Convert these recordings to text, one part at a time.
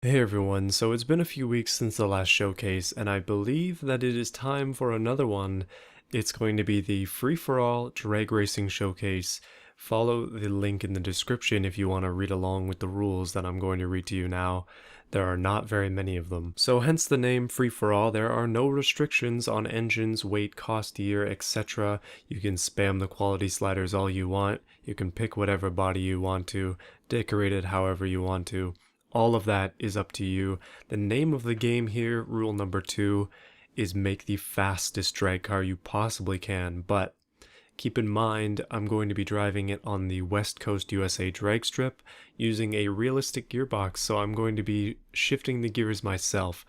Hey everyone, so it's been a few weeks since the last showcase, and I believe that it is time for another one. It's going to be the free-for-all drag racing showcase. Follow the link in the description if you want to read along with the rules that I'm going to read to you now. There are not very many of them. So hence the name free-for-all. There are no restrictions on engines, weight, cost, year, etc. You can spam the quality sliders all you want. You can pick whatever body you want to, decorate it however you want to. All of that is up to you. The name of the game here, rule number 2, is make the fastest drag car you possibly can, but keep in mind I'm going to be driving it on the West Coast USA drag strip using a realistic gearbox, so I'm going to be shifting the gears myself.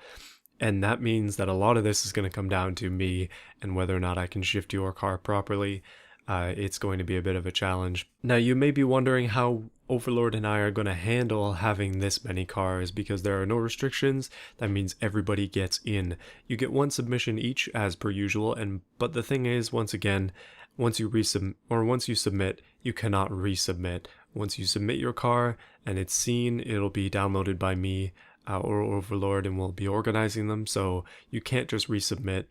And that means that a lot of this is going to come down to me and whether or not I can shift your car properly. It's going to be a bit of a challenge. Now, you may be wondering how Overlord and I are going to handle having this many cars because there are no restrictions. That means everybody gets in. You get one submission each as per usual, but the thing is, once again, once you submit, you cannot resubmit. Once you submit your car and it's seen, it'll be downloaded by me or Overlord, and we'll be organizing them, so you can't just resubmit.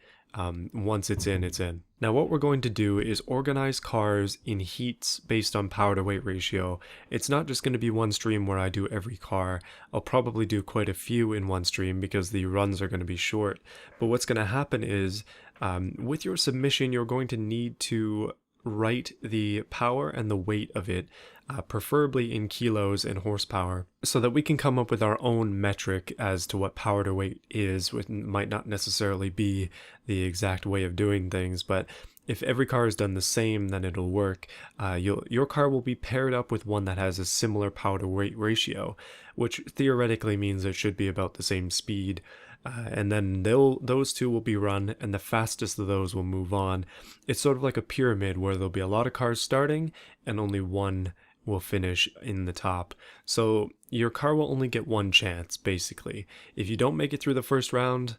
Once it's in, it's in. Now what we're going to do is organize cars in heats based on power to weight ratio. It's not just going to be one stream where I do every car. I'll probably do quite a few in one stream because the runs are going to be short. But what's going to happen is with your submission, you're going to need to write the power and the weight of it, preferably in kilos and horsepower, so that we can come up with our own metric as to what power to weight is, which might not necessarily be the exact way of doing things, but if every car is done the same, then it'll work. Your car will be paired up with one that has a similar power to weight ratio, which theoretically means it should be about the same speed. And then those two will be run, and the fastest of those will move on. It's sort of like a pyramid where there'll be a lot of cars starting, and only one will finish in the top. So your car will only get one chance, basically. If you don't make it through the first round,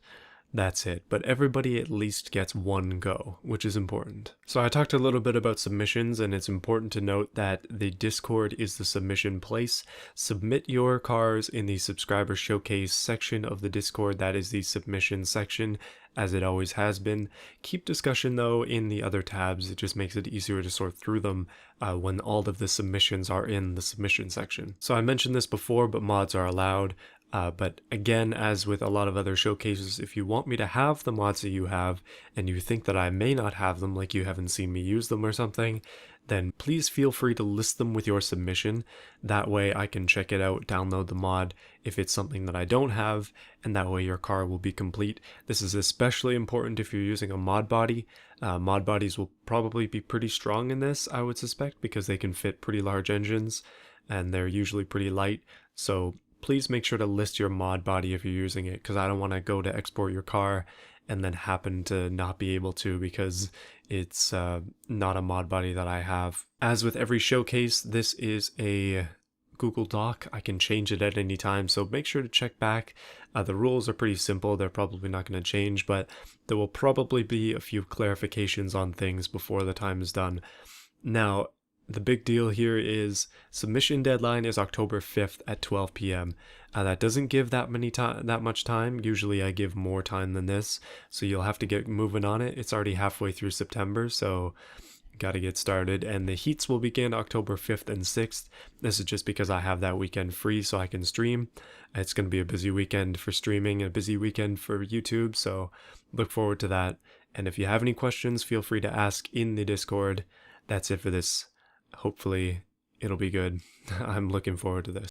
that's it, but everybody at least gets one go, which is important. So I talked a little bit about submissions, and it's important to note that the Discord is the submission place. Submit your cars in the subscriber showcase section of the Discord. That is the submission section, as it always has been. Keep discussion though in the other tabs. It just makes it easier to sort through them when all of the submissions are in the submission section. So I mentioned this before, but mods are allowed. But again, as with a lot of other showcases, if you want me to have the mods that you have, and you think that I may not have them, like you haven't seen me use them or something, then please feel free to list them with your submission. That way I can check it out, download the mod if it's something that I don't have, and that way your car will be complete. This is especially important if you're using a mod body. Mod bodies will probably be pretty strong in this, I would suspect, because they can fit pretty large engines, and they're usually pretty light, so please make sure to list your mod body if you're using it, because I don't want to go to export your car and then happen to not be able to because it's not a mod body that I have. As with every showcase, this is a Google Doc. I can change it at any time, so make sure to check back. The rules are pretty simple. They're probably not going to change, but there will probably be a few clarifications on things before the time is done. Now, the big deal here is submission deadline is October 5th at 12 p.m. That doesn't give that much time. Usually I give more time than this, so you'll have to get moving on it. It's already halfway through September, so got to get started. And the heats will begin October 5th and 6th. This is just because I have that weekend free so I can stream. It's going to be a busy weekend for streaming, a busy weekend for YouTube, so look forward to that. And if you have any questions, feel free to ask in the Discord. That's it for this. Hopefully it'll be good. I'm looking forward to this.